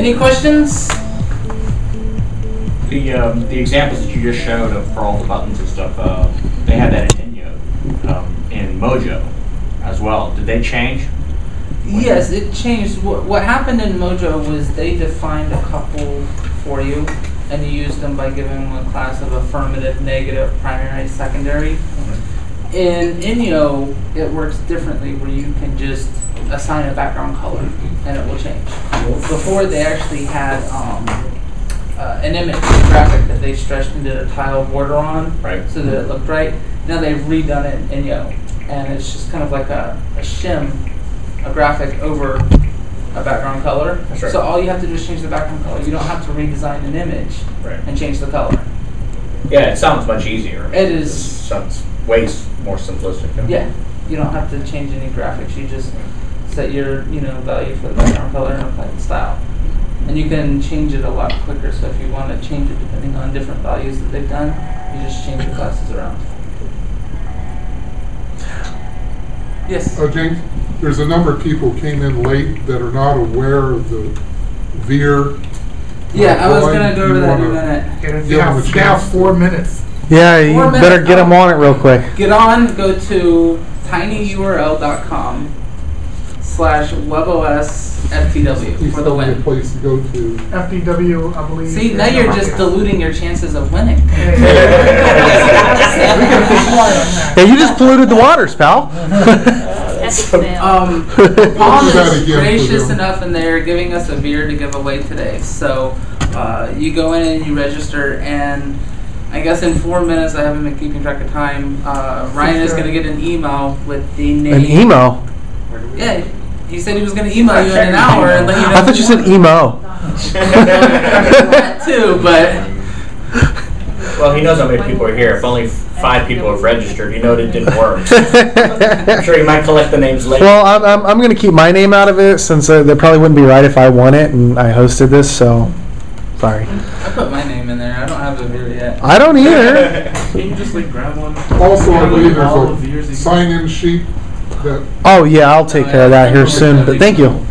Any questions? The examples that you just showed for all the buttons and stuff, they had that in Enyo, in Mojo as well. Did they change? Yes, it changed. What happened in Mojo was they defined a couple for you, and you used them by giving them a class of affirmative, negative, primary, secondary. In Enyo, it works differently where you can just assign a background color and it will change. Before they actually had an image graphic that they stretched into a tile border on so that it looked right. Now they've redone it in Enyo, and it's just kind of like a shim, a graphic over a background color. That's right. So all you have to do is change the background color. You don't have to redesign an image and change the color. Yeah, it sounds much easier. It is. It sounds way more simplistic. Yeah, you don't have to change any graphics. You just set your value for the background color and apply the style. And you can change it a lot quicker. So if you want to change it depending on different values that they've done, you just change the classes around. Yes? James, there's a number of people who came in late that are not aware of the Veer. Yeah, I was going to go over that in a minute. You have 4 minutes. Yeah, you better get them on it real quick. Get on, go to tinyurl.com/webOS FTW for the win. Place to go to. FTW, I believe. See, now you're just diluting your chances of winning. Yeah, you just polluted the waters, pal. Paul is gracious enough, and they're giving us a beer to give away today. So you go in and you register, and I guess in 4 minutes, I haven't been keeping track of time, Ryan is going to get an email with the name. An email? Yeah, he said he was going to email you in an hour and let you know. I thought you said emo. That too, but... Well, he knows how many people are here. If only 5 people have registered, you know it didn't work. I'm sure he might collect the names later. Well, I'm going to keep my name out of it since that probably wouldn't be right if I won it and I hosted this, so sorry. I put my name in there. I don't have a beer yet. I don't either. Can you just grab one? Also, I believe there's a sign-in sheet. Oh yeah, I'll take care of that here soon. But thank you.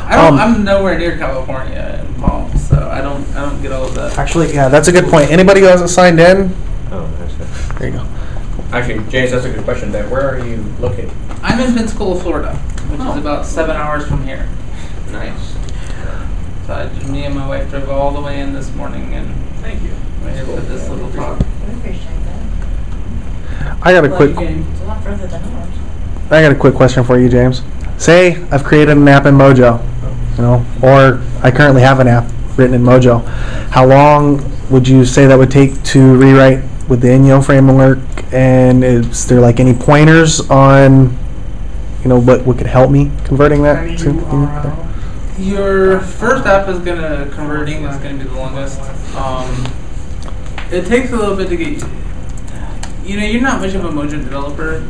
I'm nowhere near California and Palm, so I don't get all of that. Actually, yeah, that's a good point. Anybody who hasn't signed in? Oh, that's good. There you go. Actually, James, that's a good question. Then, where are you located? I'm in Pensacola, Florida, which is about 7 hours from here. Nice. So me and my wife drove all the way in this morning, and thank you. We're here for this little talk. I appreciate that. I got a quick. It's a lot further than ours. I got a quick question for you, James. Say I've created an app in Mojo, or I currently have an app written in Mojo. How long would you say that would take to rewrite with the Enyo framework? And is there like any pointers on, what could help me converting that? Your first app is converting is gonna be the longest. It takes a little bit to get. You're not much of a Mojo developer.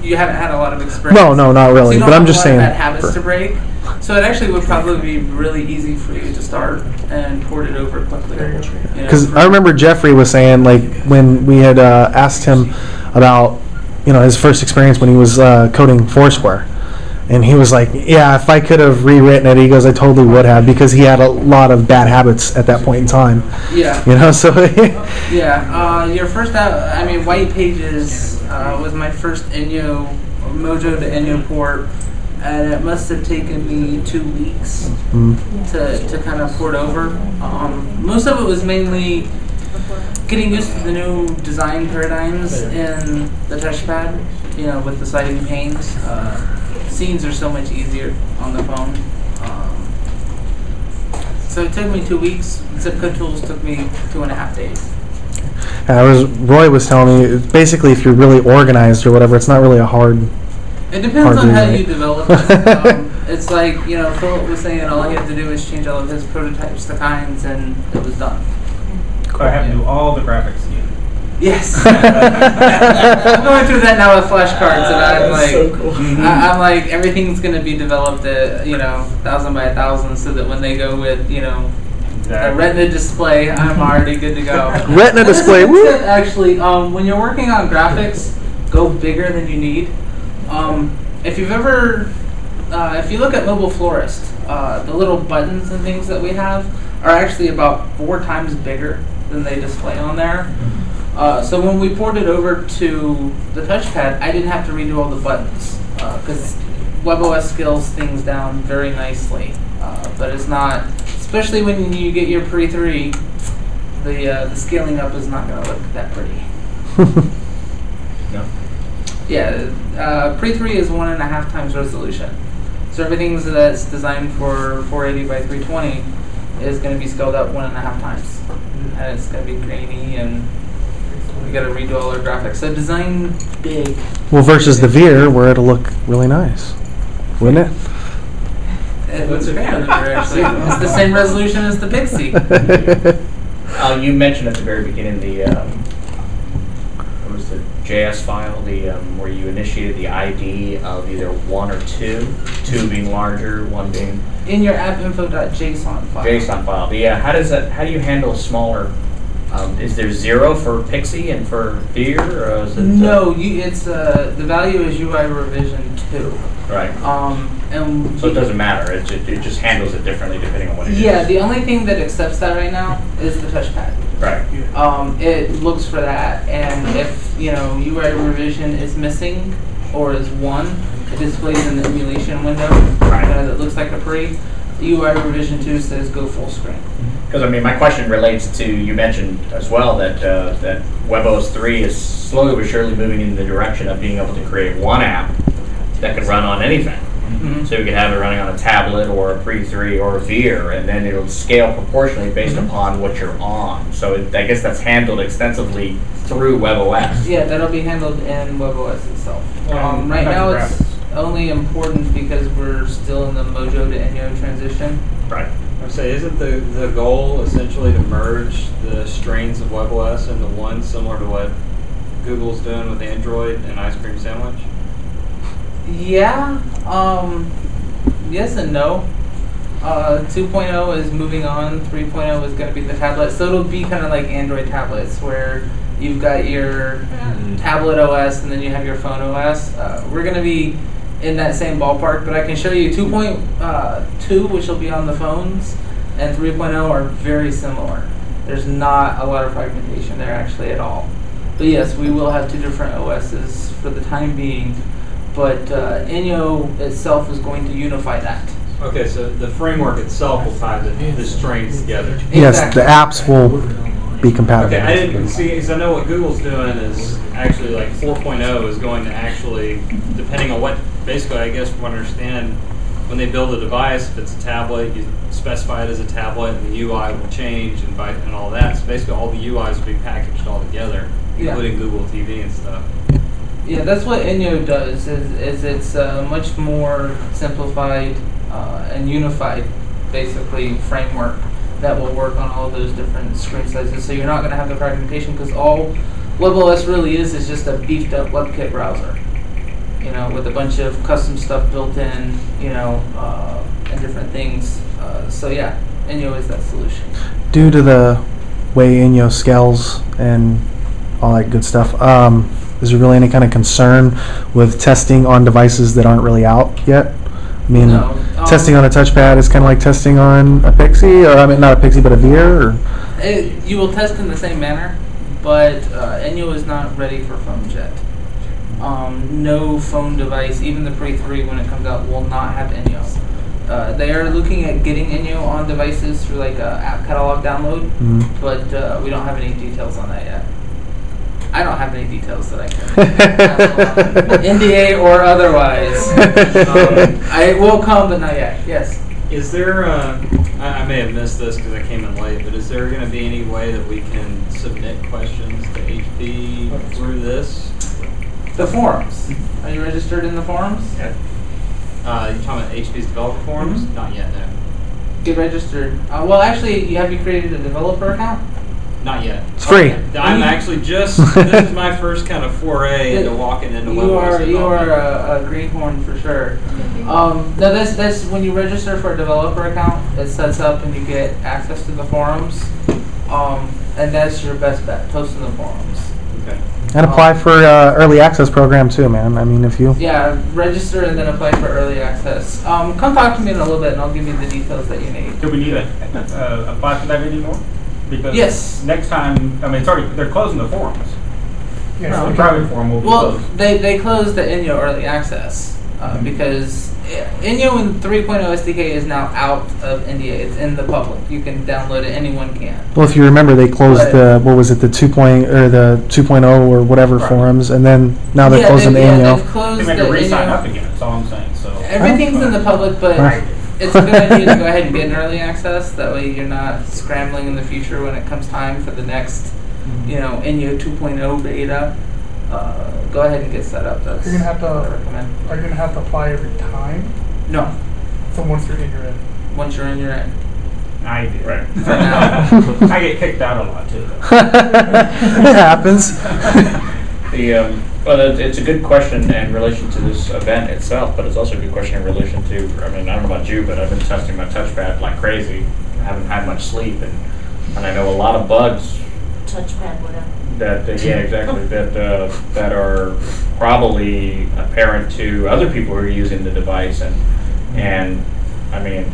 You haven't had a lot of experience. No, not really. So you don't but I'm have just a lot saying. Of bad habits to break. So it actually would probably be really easy for you to start and port it over quickly. Because I remember Jeffrey was saying, like, when we had asked him about, his first experience when he was coding Foursquare. And he was like, yeah, if I could have rewritten it, he goes, I totally would have, because he had a lot of bad habits at that point in time. Yeah. So. Yeah. Your first app, White Pages was my first Mojo to Enyo port, and it must have taken me 2 weeks to kind of port over. Most of it was mainly getting used to the new design paradigms in the touchpad, with the sliding panes. Scenes are so much easier on the phone. So it took me 2 weeks. Zip Code Tools took me 2.5 days. Roy was telling me, basically if you're really organized or whatever, it's not really a hard. It depends on how you develop it. It's like, Philip was saying, all he had to do was change all of his prototypes to kinds, and it was done. I have to do all the graphics again. Yes. I'm going through that now with flashcards, and I'm like, so cool. I'm like, everything's going to be developed at 1,000 by 1,000, so that when they go with a Retina display, I'm already good to go. Retina display. Woo. Actually, when you're working on graphics, go bigger than you need. If you look at Mobile Florist, the little buttons and things that we have are actually about 4 times bigger than they display on there. So when we ported over to the touchpad, I didn't have to redo all the buttons because webOS scales things down very nicely. But it's not, especially when you get your pre-3, the scaling up is not going to look that pretty. No. Yeah, pre-3 is 1.5 times resolution. So everything that's designed for 480 by 320 is going to be scaled up 1.5 times. And it's going to be grainy, and we got to redo all our graphics. So design big. Well, versus the Veer, where it'll look really nice, wouldn't it? It looks great on the Veer, actually. It's the same resolution as the Pixie. You mentioned at the very beginning the what was the JS file, the where you initiated the ID of either 1 or 2 being larger, 1 being In your appinfo.json file. JSON file. But yeah, how do you handle smaller? Is there 0 for Pixie and for Veer, or is it? No, it's the value is UI revision 2. Right. And So it doesn't matter. It just handles it differently depending on what it is. yeah, the only thing that accepts that right now is the touchpad. Right. It looks for that, and if UI revision is missing or is 1, it displays in the emulation window that looks like a pre. UI revision 2 says go full screen. Because I mean, my question relates to, you mentioned as well that that webOS 3 is slowly but surely moving in the direction of being able to create one app that can run on anything. Mm-hmm. So you could have it running on a tablet or a pre-3 or a Veer, and then it'll scale proportionally based upon what you're on. So I guess that's handled extensively through webOS. Yeah, that'll be handled in webOS itself. Well, Right now graphics. it's only important because we're still in the Mojo to Enyo transition. Right. I would say, isn't the goal essentially to merge the strains of webOS into one, similar to what Google's doing with Android and Ice Cream Sandwich? Yeah, yes and no. 2.0 is moving on, 3.0 is going to be the tablet, so it'll be kind of like Android tablets where you've got your tablet OS and then you have your phone OS. We're going to be in that same ballpark, but I can show you 2.2, which will be on the phones, and 3.0 are very similar. There's not a lot of fragmentation there actually at all. But yes, we will have 2 different OSs for the time being, but Enyo itself is going to unify that. Okay, so the framework itself will tie the strains together. Yes, Exactly. the apps will be compatible. Okay, I didn't see, because I know what Google's doing is actually like 4.0 is going to actually, depending on what, basically I guess from what I understand, when they build a device, if it's a tablet, you specify it as a tablet and the UI will change and all that. So basically all the UIs will be packaged all together, including Google TV and stuff. Yeah, that's what Enyo does, is it's a much more simplified and unified, basically, framework that will work on all those different screen sizes. So you're not going to have the fragmentation, because all webOS really is just a beefed up WebKit browser, with a bunch of custom stuff built in, and different things. So yeah, Enyo is that solution. Due to the way Enyo scales and all that good stuff, is there really any kind of concern with testing on devices that aren't really out yet? I mean, No, testing on a touchpad is kind of like testing on a Pixie, or I mean, not a Pixie, but a Veer. Or? You will test in the same manner, but Enyo is not ready for phones yet. No phone device, even the Pre-3 when it comes out, will not have Enyo. They are looking at getting Enyo on devices through like a app catalog download, but we don't have any details on that yet. I don't have any details that I can NDA or otherwise. I will come, but not yet. Yes. Is there, I may have missed this because I came in late, but is there going to be any way that we can submit questions to HP through this? The forums. Are you registered in the forums? Yeah. You're talking about HP's developer forums? Not yet, no. Get registered. Well, actually, have you created a developer account? Not yet. It's free. I'm actually just, this is my first kind of foray into walking into webOS. You are a greenhorn for sure. No, that's when you register for a developer account, it sets up and you get access to the forums, and that's your best bet, post in the forums. Okay. And apply for early access program too, man. I mean, if you. Yeah, register and then apply for early access. Come talk to me in a little bit and I'll give you the details that you need. Do we need to apply for that anymore? Because Yes. next time, I mean, it's already, they're closing the forums. Yes, No. The private forum will be Well, closed. they closed the Enyo early access because Enyo in 3.0 SDK is now out of NDA. It's in the public. You can download it. Anyone can. Well, if you remember, they closed But- the what was it, the 2.0 or whatever Right. forums, and then now they're closing the Enyo. they've closed They the may have to re-sign Enyo. up again, that's all I'm saying, so. Everything's in the public, but Right. it's a good idea to go ahead and get an early access. That way you're not scrambling in the future when it comes time for the next, Enyo 2.0 beta. Go ahead and get set up. That's You're gonna have to- what I recommend. Are you gonna have to apply every time? No, So once you're in, you're in. once you're in, you're in. I do. Right. For now. I get kicked out a lot too, though. It happens. Well, it's a good question in relation to this event itself, but it's also a good question in relation to, I mean, I don't know about you, but I've been testing my touchpad like crazy. I haven't had much sleep, and I know a lot of bugs Touchpad, whatever. that are probably apparent to other people who are using the device, and I mean,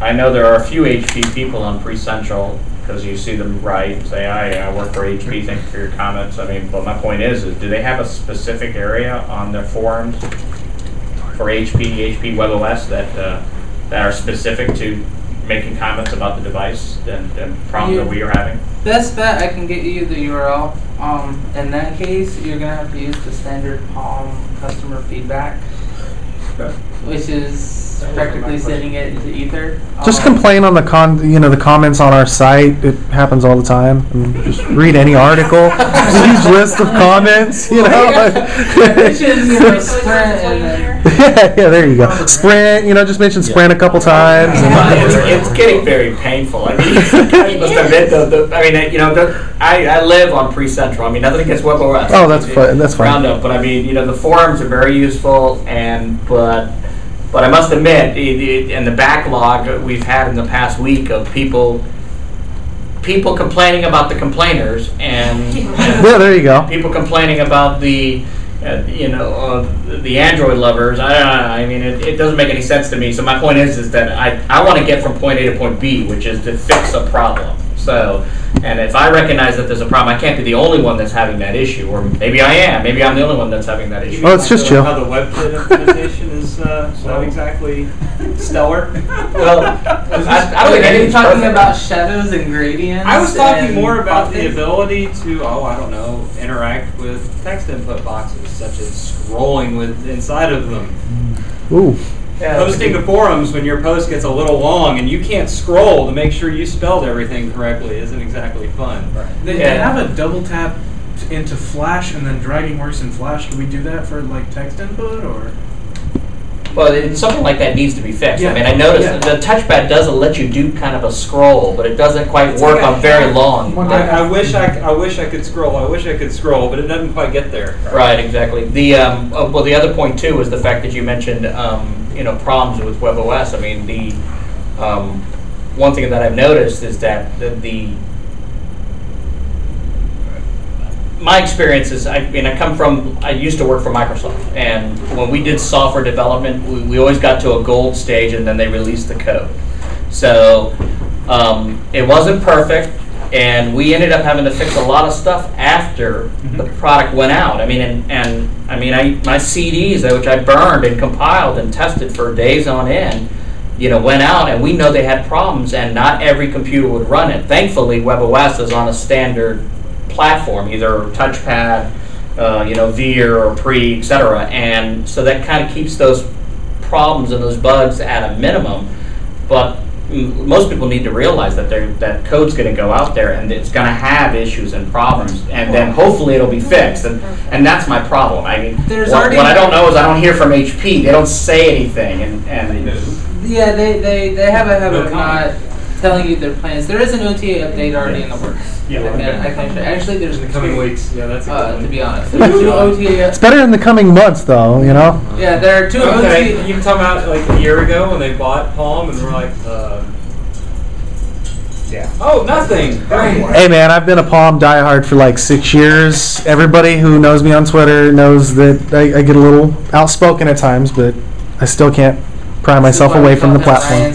I know there are a few HP people on Pre-Central, because you see them write and say, I work for HP, thank you for your comments. I mean, but my point is do they have a specific area on their forums for HP webOS that are specific to making comments about the device and problems that we are having? Best bet, I can get you the URL. In that case, you're gonna have to use the standard Palm customer feedback, which is practically sending it into ether. Just complain on the the comments on our site. It happens all the time. And just read any article. Huge list of comments. Mention, Sprint and then. yeah, there you go. Sprint. Just mention Sprint a couple times. It's getting very painful. I mean, I must admit, I live on Pre-Central. I mean, nothing against webOS. Oh, that's fine. That's fine. Roundup, but I mean, the forums are very useful, but I must admit, in the backlog we've had in the past week of people complaining about the complainers, and Yeah, there you go. people complaining about the Android lovers. I mean, it doesn't make any sense to me. So my point is that I want to get from point A to point B, which is to fix a problem. So, and if I recognize that there's a problem, I can't be the only one that's having that issue, or maybe I am. Maybe I'm the only one that's having that issue. Oh, it's just chill. How the WebKit implementation is not exactly stellar. Well, I don't think Are you anything's talking perfect. about shadows and gradients? I was talking and more about the buffets? ability to, interact with text input boxes, such as scrolling inside of them. Ooh. Posting to forums when your post gets a little long and you can't scroll to make sure you spelled everything correctly isn't exactly fun. They have a double tap into Flash and then dragging works in Flash. Can we do that for like text input or? Well, something like that needs to be fixed. Yeah. I mean, I noticed Yeah. the touchpad doesn't let you do kind of a scroll, but it doesn't quite work on very long. I wish I could scroll. I wish I could scroll, but it doesn't quite get there. Right, exactly. The the other point too is the fact that you mentioned problems with webOS. I mean, the one thing that I've noticed is that my experience is, I used to work for Microsoft, and when we did software development, we always got to a gold stage, and then they released the code. So it wasn't perfect, and we ended up having to fix a lot of stuff after the product went out. I mean, my CDs, which I burned and compiled and tested for days on end, went out, and we know they had problems, and not every computer would run it. Thankfully, webOS is on a standard platform, either touchpad, Veer or Pre, etc. And so that kind of keeps those problems and those bugs at a minimum. But most people need to realize that that code's going to go out there and it's going to have issues and problems, and then hopefully it'll be fixed. And that's my problem. I mean, what I don't know is I don't hear from HP. They don't say anything, and yeah, they have a habit of not telling you their plans. There is an OTA update already in the works. Yeah, I can actually there's In the coming weeks, yeah, that's a good one. to be honest. There's two OTA. It's better in the coming months, though. Yeah, there are two Okay, OTA. you can talk about like a year ago when they bought Palm and we're like, Yeah. Oh, nothing. Great. Hey man, I've been a Palm diehard for like 6 years. Everybody who knows me on Twitter knows that I get a little outspoken at times, but I still can't pry myself away from the platform.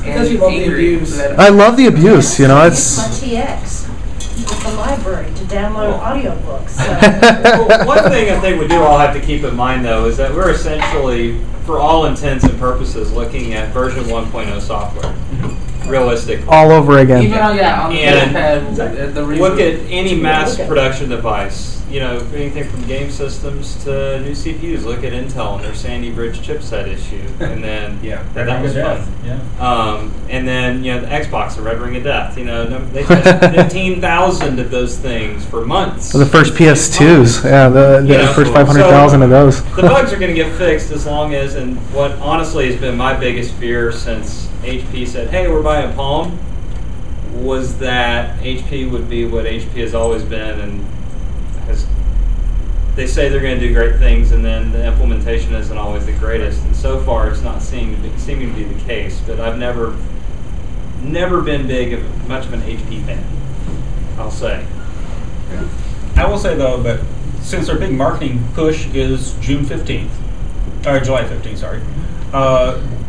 Because you love the abuse. I love the abuse, you know, it's... My TX with the library to download audiobooks. So. Well, one thing I think we do all have to keep in mind, though, is that we're essentially, for all intents and purposes, looking at version 1.0 software. Realistic. All over again. Even on, on the And pad, the look at any mass production device. You know, anything from game systems to new CPUs. Look at Intel and their Sandy Bridge chipset issue, and then that was fun. Yeah. And then the Xbox, the Red Ring of Death. You know, they touched 15,000 of those things for months. The first PS2s, the first 500,000 of those. The bugs are going to get fixed as long as, and what honestly has been my biggest fear since HP said, "Hey, we're buying Palm," was that HP would be what HP has always been, and they say they're going to do great things, and then the implementation isn't always the greatest. And so far, it's not seeming to be the case. But I've never been much of an HP fan, I'll say. Yeah. I will say though, but since our big marketing push is July 15th, sorry.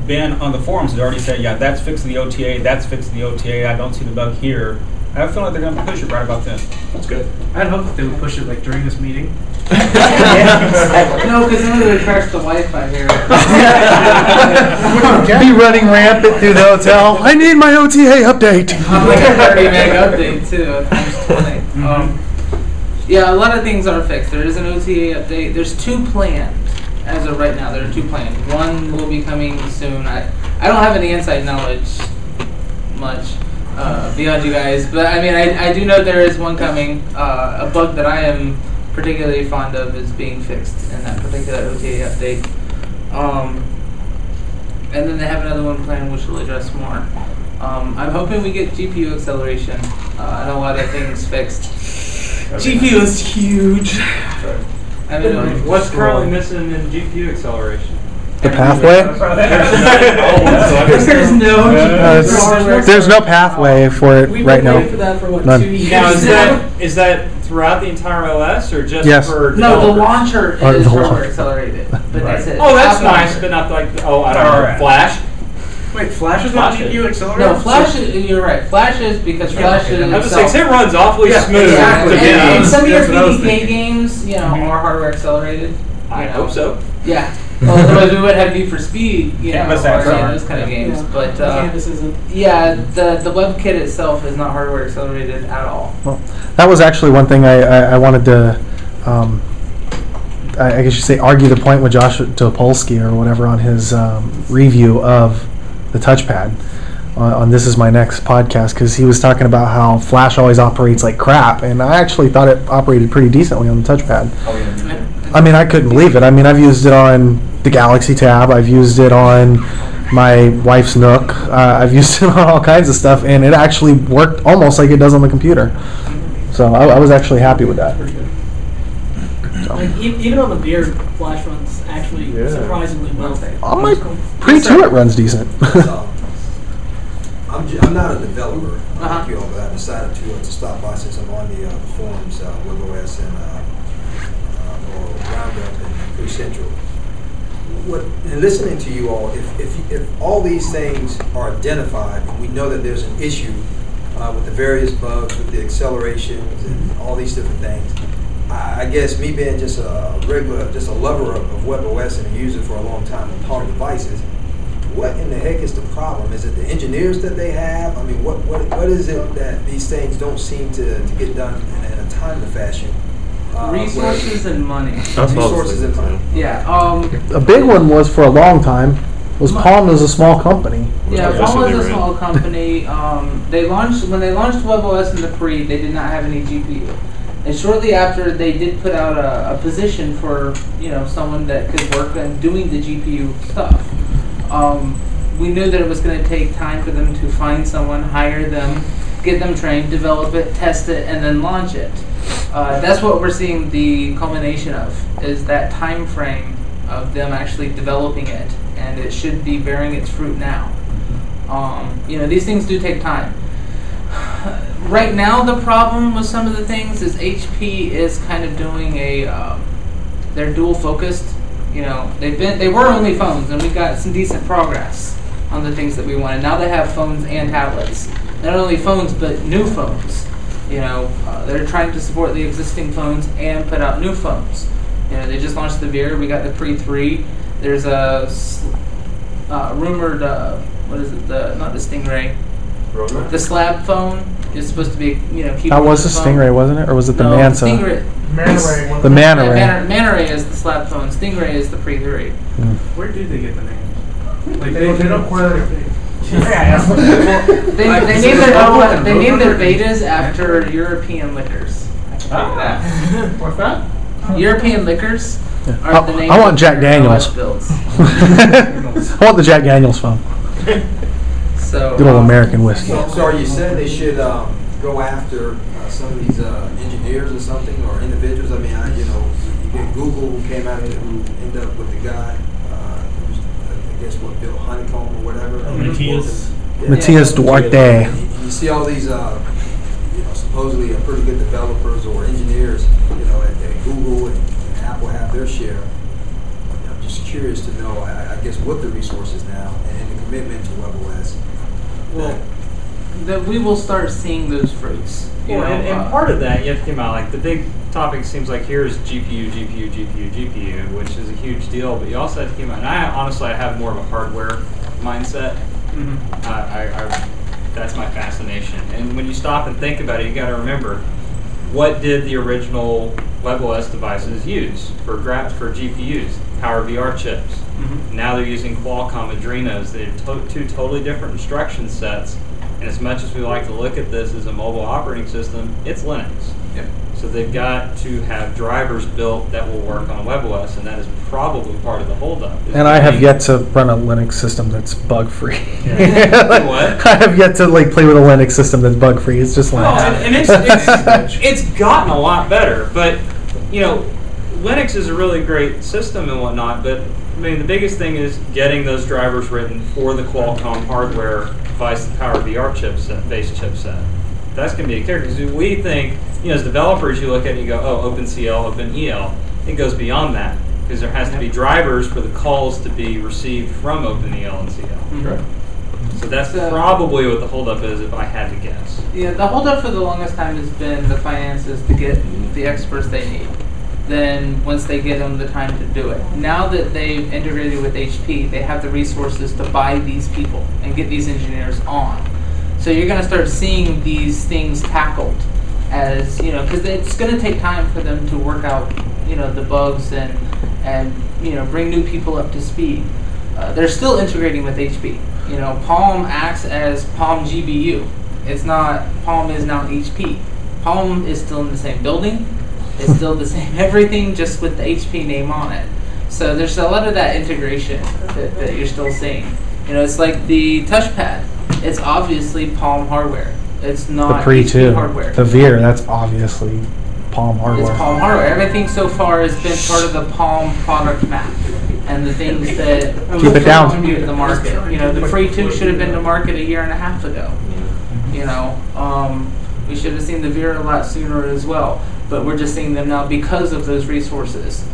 Ben on the forums has already said, yeah, that's fixing the OTA, that's fixing the OTA, I don't see the bug here. I have a feeling like they're going to push it right about then. That's good. I'd hope that they would push it like during this meeting. No, because then they would crash the Wi-Fi here. Be running rampant through the hotel. I need my OTA update. Like a 30 meg update too, times 20. A lot of things are fixed. There is an OTA update. There's 2 planned. As of right now, there are 2 planned. One will be coming soon. I don't have any inside knowledge much beyond you guys, but I mean, I do know there is one coming. A bug that I am particularly fond of is being fixed in that particular OTA update. And then they have another one planned which will address more. I'm hoping we get GPU acceleration and a lot of things fixed. GPU is huge. I mean, what's currently missing in GPU acceleration? The pathway? There's no pathway for it right now. We've been waiting for that for what, None. 2 years Now, now? is that throughout the entire OS or just Yes. for No, the developers? launcher Oh, is the hardware launcher. accelerated. But that's it. Oh, that's Top nice, launcher. but not like, I don't know, Flash? Wait, Flash is not Flash GPU accelerated? No, Flash is, you're right. Flash is because Flash is I was itself. saying, it runs awfully smooth. Exactly. to be And honest. some of your That's what I was PDK thinking. games, are hardware accelerated. I hope so. Yeah. Well, otherwise we would have Need for Speed, Canvas or apps are. those kind of games. Yeah. But Canvas isn't. the WebKit itself is not hardware accelerated at all. Well, that was actually one thing I wanted to, I guess you say, argue the point with Josh Topolsky or whatever on his review of the touchpad on This Is My Next podcast, because he was talking about how Flash always operates like crap, and I actually thought it operated pretty decently on the touchpad. I mean, I couldn't believe it. I mean, I've used it on the Galaxy Tab. I've used it on my wife's Nook. I've used it on all kinds of stuff, and it actually worked almost like it does on the computer. So I was actually happy with that. So. Like, even on the Veer, Flash runs actually surprisingly well. On my pre-2 it runs decent. I'm not a developer like you all, but I decided to stop by since I'm on the forums, webOS and or Roundup and Crew Central. And listening to you all, if all these things are identified and we know that there's an issue with the various bugs, with the accelerations and all these different things, I guess me being just a lover of webOS and a user for a long time on Palm devices, what in the heck is the problem? Is it the engineers that they have? I mean, what is it that these things don't seem to get done in a timely fashion? Resources and money. Resources and money. Yeah. A big one was for a long time was Palm is a small company. Yeah, Palm is a small company. When they launched webOS in the pre, they did not have any GPU. And shortly after, they did put out a position for someone that could work on doing the GPU stuff. We knew that it was going to take time for them to find someone, hire them, get them trained, develop it, test it, and then launch it. That's what we're seeing the culmination of, is that time frame of them actually developing it, and it should be bearing its fruit now. These things do take time. right now the problem with some of the things is HP is kind of doing they're dual focused. You know, they were only phones, and we got some decent progress on the things that we wanted. Now they have phones and tablets. Not only phones, but new phones. You know, they're trying to support the existing phones and put out new phones. You know, they just launched the Veer. We got the Pre 3. There's a rumored, what is it? Not the Stingray. The Slab phone is supposed to be, you know, That was the Stingray, wasn't it, or was it the Mansa? Stingray. Manta The Manta Ray. Manta Ray is the Slab phone. Stingray is the Pre 3. Where do they get the name? Like They don't wear. They named their betas after European liquors. I can tell you that. What's that? European liquors are the name. I want Jack Daniels. Builds. I want the Jack Daniels phone. So good old American whiskey. So are you saying they should go after some of these engineers or something, or individuals? I mean, you get Google who came out of it, who ended up with the guy, who's, I guess, what, Bill Honeycomb or whatever? Matthias Duarte. You see all these, supposedly pretty good developers or engineers, at Google and Apple have their share. I'm just curious to know, I guess, what the resources now and the commitment to webOS. Well, that we will start seeing those fruits. And part of that, you have to think about, like, the big topic seems like here is GPU, which is a huge deal, but you also have to think about, and I have more of a hardware mindset. That's my fascination. And when you stop and think about it, you got to remember, what did the original webOS devices use for GPUs? Power VR chips. Now they're using Qualcomm Adrenos. They're two totally different instruction sets. And as much as we like to look at this as a mobile operating system, it's Linux. Yep. So they've got to have drivers built that will work on webOS, and that is probably part of the holdup. And I have yet to run a Linux system that's bug-free. Yeah. What? I have yet to play with a Linux system that's bug-free. It's just Linux. And it's gotten a lot better, but Linux is a really great system and whatnot. But I mean, the biggest thing is getting those drivers written for the Qualcomm hardware device, the Power VR based chipset. That's going to be a kicker, because we think, as developers, you look at it and you go, oh, OpenCL, OpenEL. It goes beyond that, because there has to be drivers for the calls to be received from OpenEL and CL. Mm-hmm. So that's probably what the holdup is, if I had to guess. Yeah, the holdup for the longest time has been the finances to get the experts they need. Then once they get them the time to do it. Now that they've integrated with HP, they have the resources to buy these people and get these engineers on. So you're going to start seeing these things tackled as, because it's going to take time for them to work out, the bugs and bring new people up to speed. They're still integrating with HP. Palm acts as Palm GBU. It's not, Palm is now HP. Palm is still in the same building. It's still the same everything, just with the HP name on it. So there's a lot of that integration that you're still seeing. It's like the touchpad. It's obviously Palm hardware. It's not the Pre HP 2. hardware. The Veer, that's obviously Palm hardware. It's Palm hardware. Everything so far has been part of the Palm product map and the things that keep it down to the market. The Pre 2 should have been to market a year and a half ago. We should have seen the Veer a lot sooner as well. But we're just seeing them now because of those resources.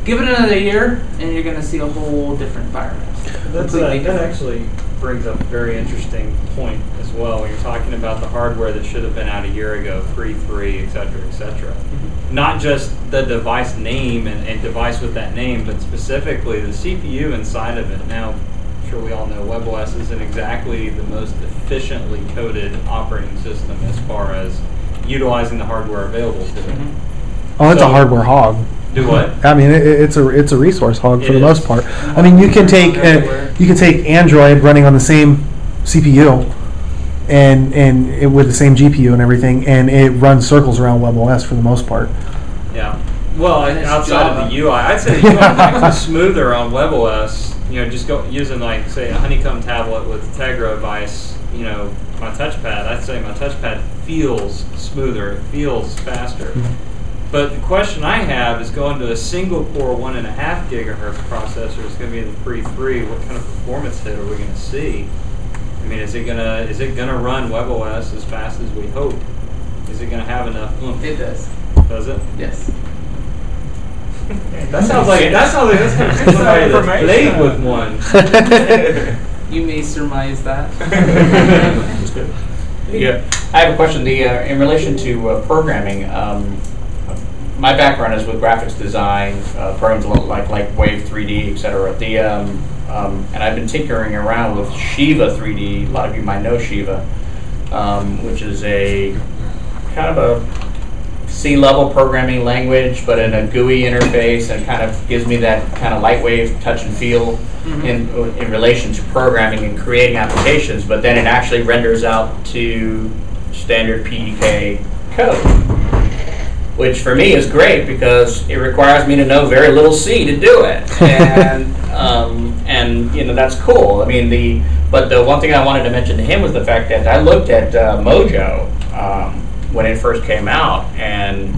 Give it another year, and you're going to see a whole different environment. That actually brings up a very interesting point as well. When you're talking about the hardware that should have been out a year ago, Pre 3, et cetera, et cetera. Mm-hmm. Not just the device name and device with that name, but specifically the CPU inside of it. Now, I'm sure we all know webOS isn't exactly the most efficiently coded operating system as far as utilizing the hardware available to it. Mm-hmm. Oh, it's a hardware hog. Do what? I mean, it's a resource hog for the most part. I mean, you can take Android running on the same CPU and with the same GPU and everything, and it runs circles around webOS for the most part. Yeah. Well, outside of the UI, I'd say the UI is actually smoother on webOS. Just using say a Honeycomb tablet with Tegra device. My touchpad. I'd say my touchpad feels smoother. It feels faster. Mm-hmm. But the question I have is going to a single core 1.5 gigahertz processor. It's going to be in the Pre 3. What kind of performance hit are we going to see? I mean, is it gonna run webOS as fast as we hope? Is it gonna have enough oomph? It does. Does it? Yes. That sounds like that's somebody that played with one. You may surmise that. That's good. Yeah, I have a question. In relation to programming, my background is with graphics design, programs like Wave 3D, etc. And I've been tinkering around with Shiva 3D. A lot of you might know Shiva, which is a kind of a C-level programming language, but in a GUI interface, and kind of gives me that kind of lightweight touch and feel in relation to programming and creating applications. But then it actually renders out to standard PDK code, which for me is great because it requires me to know very little C to do it, and you know, that's cool. I mean, but the one thing I wanted to mention to him was the fact that I looked at Mojo when it first came out, and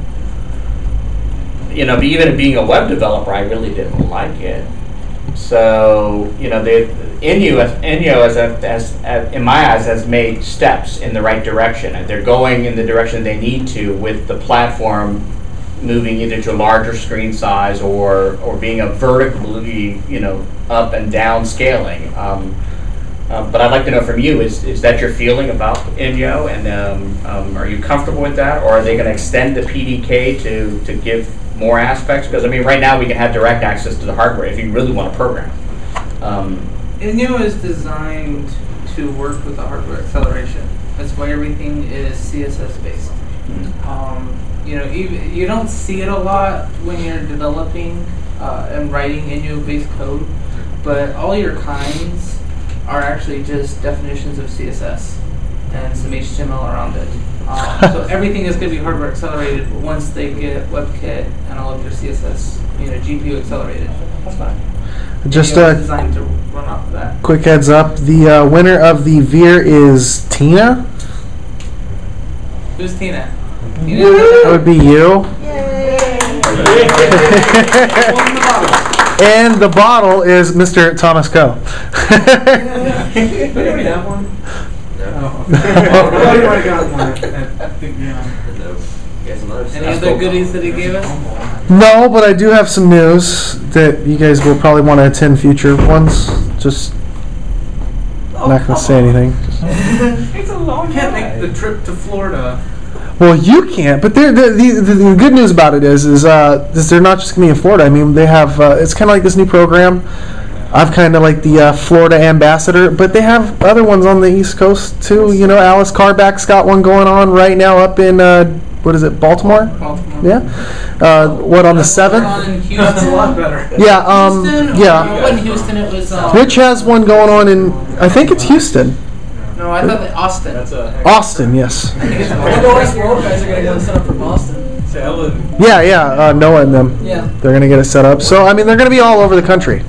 you know, even being a web developer, I really didn't like it. So you know, Enyo in my eyes has made steps in the right direction, and they're going in the direction they need to with the platform moving either to a larger screen size or being a vertically, you know, up and down scaling. But I'd like to know from you, is that your feeling about Enyo, and are you comfortable with that, or are they going to extend the PDK to give more aspects? Because I mean, right now we can have direct access to the hardware if you really want to program. Enyo is designed to work with the hardware acceleration. That's why everything is CSS based. You know, you don't see it a lot when you're developing and writing Enyo based code, but all your kinds are actually just definitions of CSS and some HTML around it. So everything is going to be hardware accelerated once they get WebKit and all of their CSS, you know, GPU accelerated. That's fine. Just designed to run off of that. Quick heads up: the winner of the Veer is Tina. Who's Tina? That would be you. And the bottle is Mr. Thomas Coe. We already have one. Any other goodies that he gave us? No, but I do have some news that you guys will probably want to attend future ones. Just not going to say anything. It's a long Can't make the trip to Florida. Well, you can't, but the good news about it is they're not just going to be in Florida. I mean, they have, it's kind of like this new program. I've kind of like the Florida ambassador, but they have other ones on the East Coast too. You know, Alice Carback's got one going on right now up in, what is it, Baltimore? Baltimore. Yeah. What, on the 7th? In Houston. That's a lot better. Yeah, Houston? yeah. It wasn't Houston, it was... Rich has one going on in, I think it's Houston. No, I thought that Austin. Austin, yes. I think it's webOS World guys are going to get set up for Boston. Yeah, Noah and them. Yeah. They're going to get it set up. So, I mean, they're going to be all over the country.